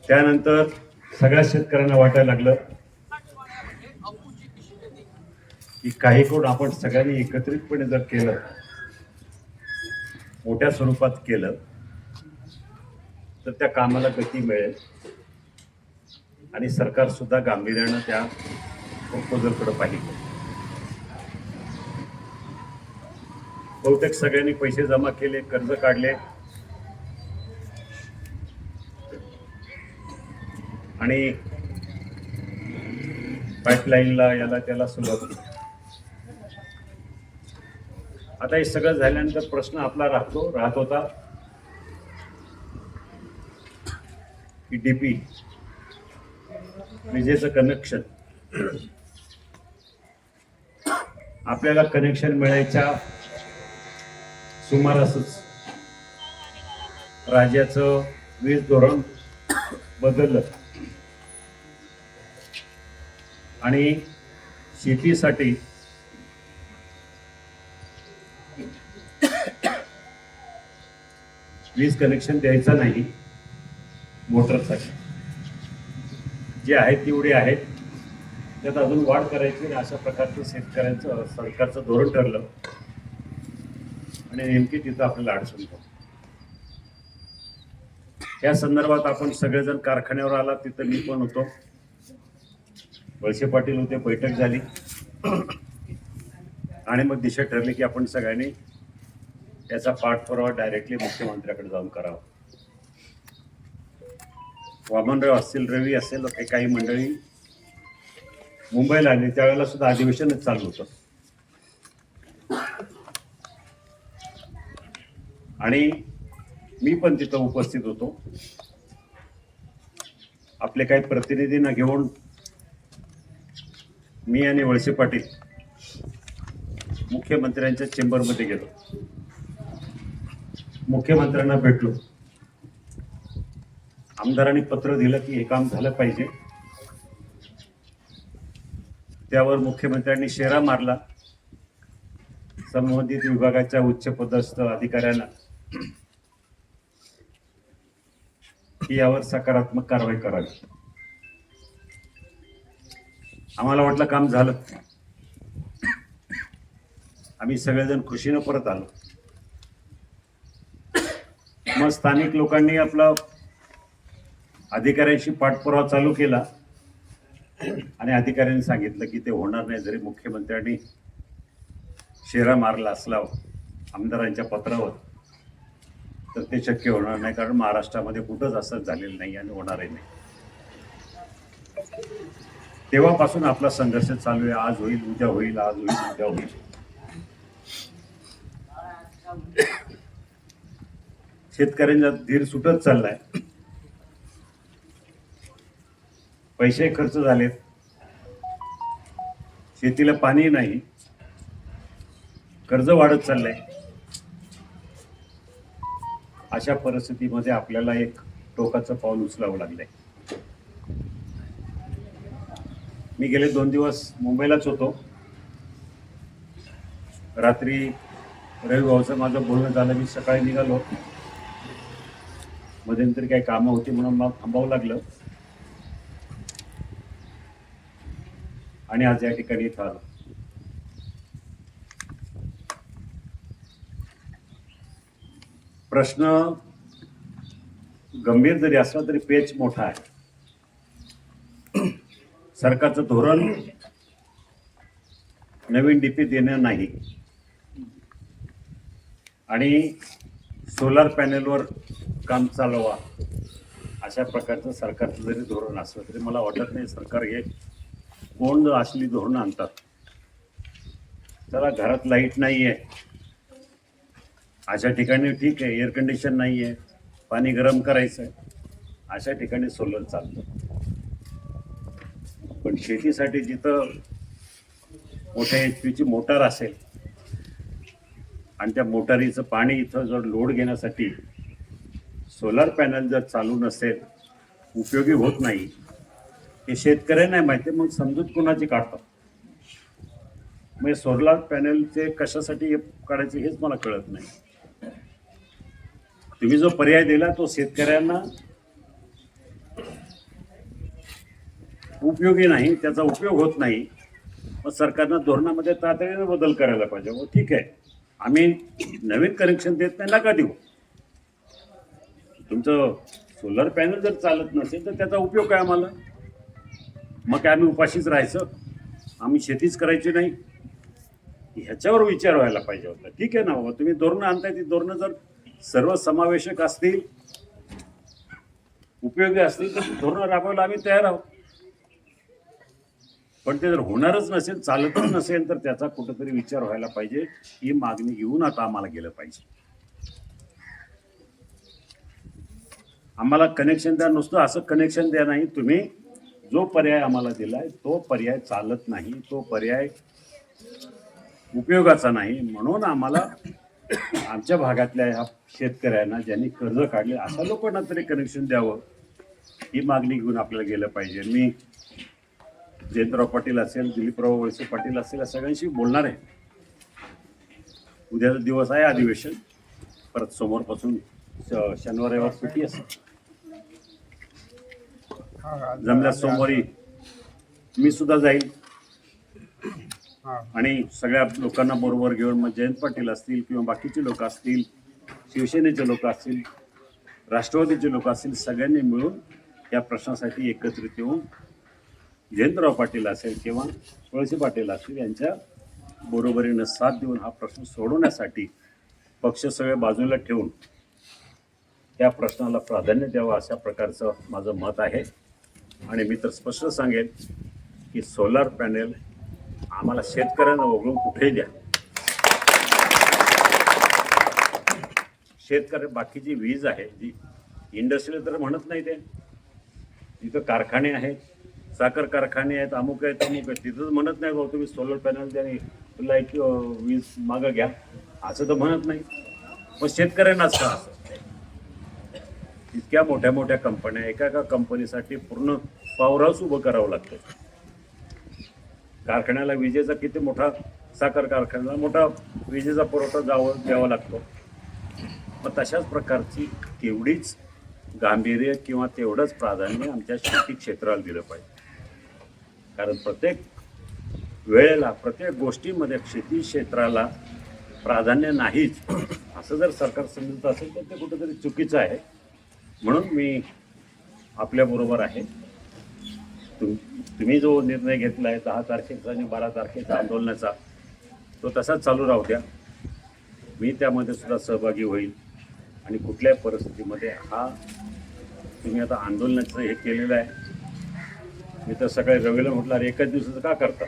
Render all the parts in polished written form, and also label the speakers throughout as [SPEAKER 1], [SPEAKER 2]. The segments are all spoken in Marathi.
[SPEAKER 1] त्यानंतर सगळ्या शेतकऱ्यांना वाटायला लागलं की काही कोण आपण सगळ्यांनी एकत्रितपणे जर केलं, मोठ्या स्वरूपात केलं, तर त्या कामाला गती मिळेल आणि सरकार सुद्धा गांभीर्यानं त्या प्रपोजलकडे पाहिजे. बहुतेक सगळ्यांनी पैसे जमा केले, कर्ज काढले आणि पाईपलाईनला याला त्याला सुरुवात केली. आता हे सगळं झाल्यानंतर प्रश्न आपला राहत होता की डीपी विजेचं कनेक्शन आपल्याला कनेक्शन मिळायच्या सुमारासच राज्याचं वीज धोरण बदललं आणि शेतीसाठी वीज कनेक्शन द्यायचं नाही, मोटरसाठी जे आहेत तेवढे आहेत, त्यात अजून वाढ करायची अशा प्रकारचं शेतकऱ्यांचं सरकारचं धोरण ठरलं आणि नेमकी तिथं आपल्याला अडचण होती. या संदर्भात आपण सगळेजण कारखान्यावर आला, तिथं मी पण होतो, वळसे पाटील होते, बैठक झाली आणि मग दिशा ठरली की आपण सगळ्यांनी याचा पाठपुरावा डायरेक्टली मुख्यमंत्र्याकडे जाऊन करावा. वामनराव असतील, रवी असेल, काही मंडळी मुंबईला आली, त्यावेळेला सुद्धा अधिवेशनच चालू होतं आणि मी पण तिथं उपस्थित होतो. आपले काही प्रतिनिधींना घेऊन मी आणि वळसे पाटील मुख्यमंत्र्यांच्या चेंबरमध्ये गेलो, मुख्यमंत्र्यांना भेटलो. आमदारांनी पत्र दिलं की हे काम झालं पाहिजे. त्यावर मुख्यमंत्र्यांनी शेरा मारला संबंधित विभागाच्या उच्चपदस्थ अधिकाऱ्यांना की यावर सकारात्मक कारवाई करावी. आम्हाला वाटलं काम झालं, आम्ही सगळेजण खुशीनं परत आलो. मग स्थानिक लोकांनी आपला अधिकाऱ्यांशी पाठपुरावा चालू केला आणि अधिकाऱ्यांनी सांगितलं की ते होणार नाही. जरी मुख्यमंत्र्यांनी शेरा मारला असला आमदारांच्या पत्रावर तर ते शक्य होणार नाही, कारण महाराष्ट्रामध्ये कुठंच असं झालेलं नाही आणि होणारही नाही. तेव्हापासून आपला संघर्ष चालू आहे. आज होईल, उद्या होईल, आज होईल, उद्या होईल. शेतकऱ्यांचा धीर सुटत चाललाय, पैसे खर्च झालेत, शेतीला पाणी नाही, कर्ज वाढत चाललंय. अशा परिस्थितीमध्ये आपल्याला एक टोकाचं पाऊल उचलावं लागलंय. मी गेले 2 दिवस मुंबईलाच होतो. रात्री रवी भाऊचं माझं बोलणं झालं, मी सकाळी निघालो, मध्यंतरी काही कामं होती म्हणून मग थांबावं लागलं आणि आज या ठिकाणी इथं आलो. प्रश्न गंभीर जरी असला तरी पेच मोठा आहे. सरकारचं धोरण नवीन डीपी देणं नाही आणि सोलार पॅनेलवर काम चालवा अशा प्रकारचं सरकारचं जरी धोरण असलं तरी मला वाटत नाही सरकार हे कोण असली धोरणं आणतात. चला, घरात लाईट नाही आहे अशा ठिकाणी ठीक आहे, एअर कंडिशन नाही आहे, पाणी गरम करायचं आहे, अशा ठिकाणी सोलर चालतं. पण शेतीसाठी जिथं मोठ्या HP मोटार असेल आणि त्या मोटारीचं पाणी इथं जर लोड घेण्यासाठी सोलार पॅनल जर चालू नसेल, उपयोगी होत नाही, हे शेतकऱ्यांना नाही माहिती, मग समजूत कोणाची काढतात. मग सोलार पॅनलचे कशासाठी काढायचे हेच मला कळत नाही. तुम्ही जो पर्याय दिला तो शेतकऱ्यांना उपयोगी नाही, त्याचा उपयोग होत नाही, मग सरकारनं धोरणामध्ये तातडीने बदल करायला पाहिजे. मग ठीक आहे, आम्ही नवीन कनेक्शन देत नाही, नका देऊ. तुमचं सोलर पॅनल जर चालत नसेल तर त्याचा उपयोग काय आम्हाला? मग काय आम्ही उपाशीच राहायचं? आम्ही शेतीच करायची नाही? ह्याच्यावर विचार व्हायला पाहिजे होता. ठीक आहे ना बाबा, तुम्ही धोरणं आणताय, ती धोरणं जर सर्वसमावेशक असतील, उपयोगी असतील तर धोरणं राबवायला आम्ही तयार आहोत. पण ते जर होणारच नसेल, चालतच नसेल, तर त्याचा कुठंतरी विचार व्हायला पाहिजे. ही मागणी घेऊन आता आम्हाला गेलं पाहिजे. आम्हाला कनेक्शन द्या, नुसतं असं कनेक्शन द्या नाही, तुम्ही जो पर्याय आम्हाला दिलाय तो पर्याय चालत नाही, तो पर्याय उपयोगाचा नाही. म्हणून आम्हाला आमच्या भागातल्या ह्या शेतकऱ्यांना ज्यांनी कर्ज काढले अशा लोकांना तरी कनेक्शन द्यावं, ही मागणी घेऊन आपल्याला गेलं पाहिजे. मी जयंतराव पाटील असेल, दिलीपराव वळसे पाटील असेल, या सगळ्यांशी बोलणार आहे. उद्याचा दिवस आहे अधिवेशन, परत सोमवारपासून शनिवार रविवार सुट्टी असते. जमल्यास सोमवारी मी सुद्धा जाईल आणि सगळ्या लोकांना बरोबर घेऊन, मग जयंत पाटील असतील किंवा बाकीचे लोक असतील, शिवसेनेचे लोक असतील, राष्ट्रवादीचे लोक असतील, सगळ्यांनी मिळून या प्रश्नासाठी एकत्रित येऊन जयंतराव पाटील असेल किंवा वळसे पाटील असतील यांच्या बरोबरीनं साथ देऊन हा प्रश्न सोडवण्यासाठी पक्ष सगळे बाजूला ठेवून या प्रश्नाला प्राधान्य द्यावं, अशा प्रकारचं माझं मत आहे. आणि मी तर स्पष्ट सांगेन की सोलार पॅनेल आम्हाला शेतकऱ्यांना वगळून कुठेही द्या. शेतकरी बाकीची वीज आहे जी इंडस्ट्रीयल तर म्हणत नाही, ते तिथं कारखाने आहेत, साखर कारखाने आहेत, अमुक आहेत, अमुक आहेत, तिथंच म्हणत नाही भाऊ तुम्ही सोलर पॅनल द्या, तुला एक वीज मागं घ्या, असं तर म्हणत नाही. मग शेतकऱ्यांनाच का असं? इतक्या मोठ्या मोठ्या कंपन्या, एका कंपनीसाठी पूर्ण पॉवर हाऊस उभं करावं लागतं. कारखान्याला विजेचा किती मोठा, साखर कारखान्याला मोठा विजेचा पुरवठा द्यावा लागतो. मग तशाच प्रकारची तेवढीच गांभीर्य किंवा तेवढंच प्राधान्य आमच्या शेती क्षेत्राला दिलं पाहिजे. कारण प्रत्येक वेळेला, प्रत्येक गोष्टीमध्ये शेती क्षेत्राला प्राधान्य नाहीच, असं जर सरकार समजत असेल तर ते कुठंतरी चुकीचं आहे. म्हणून मी आपल्याबरोबर आहे. तुम्ही जो निर्णय घेतला आहे 10 तारखेचा आणि 12 तारखेचा आंदोलनाचा, तो तसाच चालू राहू द्या. मी त्यामध्ये सुद्धा सहभागी होईल. आणि कुठल्याही परिस्थितीमध्ये हा तुम्ही आता आंदोलनाचं हे केलेलं आहे, मी तर सकाळी रवीला म्हटलं अरे एकाच दिवसाचं का करता?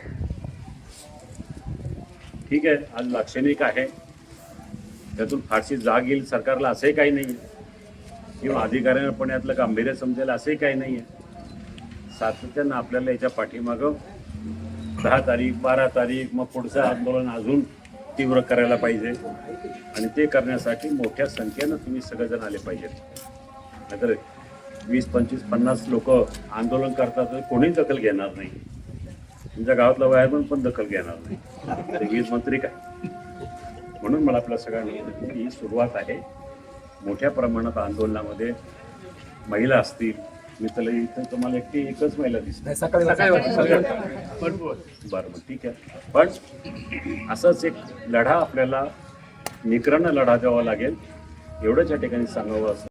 [SPEAKER 1] ठीक आहे, आज लाक्षणिक आहे, त्यातून फारशी जाग येईल सरकारला असंही काही नाही आहे, किंवा अधिकाऱ्यांना पण यातलं गांभीर्य समजेल असंही काही नाही आहे. सातत्यानं आपल्याला याच्या पाठीमागं 10 तारीख 12 तारीख मग पुढचं आंदोलन अजून तीव्र करायला पाहिजे. आणि ते करण्यासाठी मोठ्या संख्येनं तुम्ही सगळेजण आले पाहिजेत. नाहीतर 20, 25, 50 लोक आंदोलन करतात तर कोणीच दखल घेणार नाही. तुमच्या गावातला वायरमन पण दखल घेणार नाही, वीज मंत्री काय. म्हणून मला आपल्या सगळ्यांना ही सुरुवात आहे. मोठ्या प्रमाणात आंदोलनामध्ये महिला असतील, मी तर इथं तुम्हाला एकच महिला दिसते सकाळी. बरं मग ठीक आहे. पण असंच एक लढा आपल्याला निकरानं लढा द्यावा लागेल, एवढंच या ठिकाणी सांगावं असं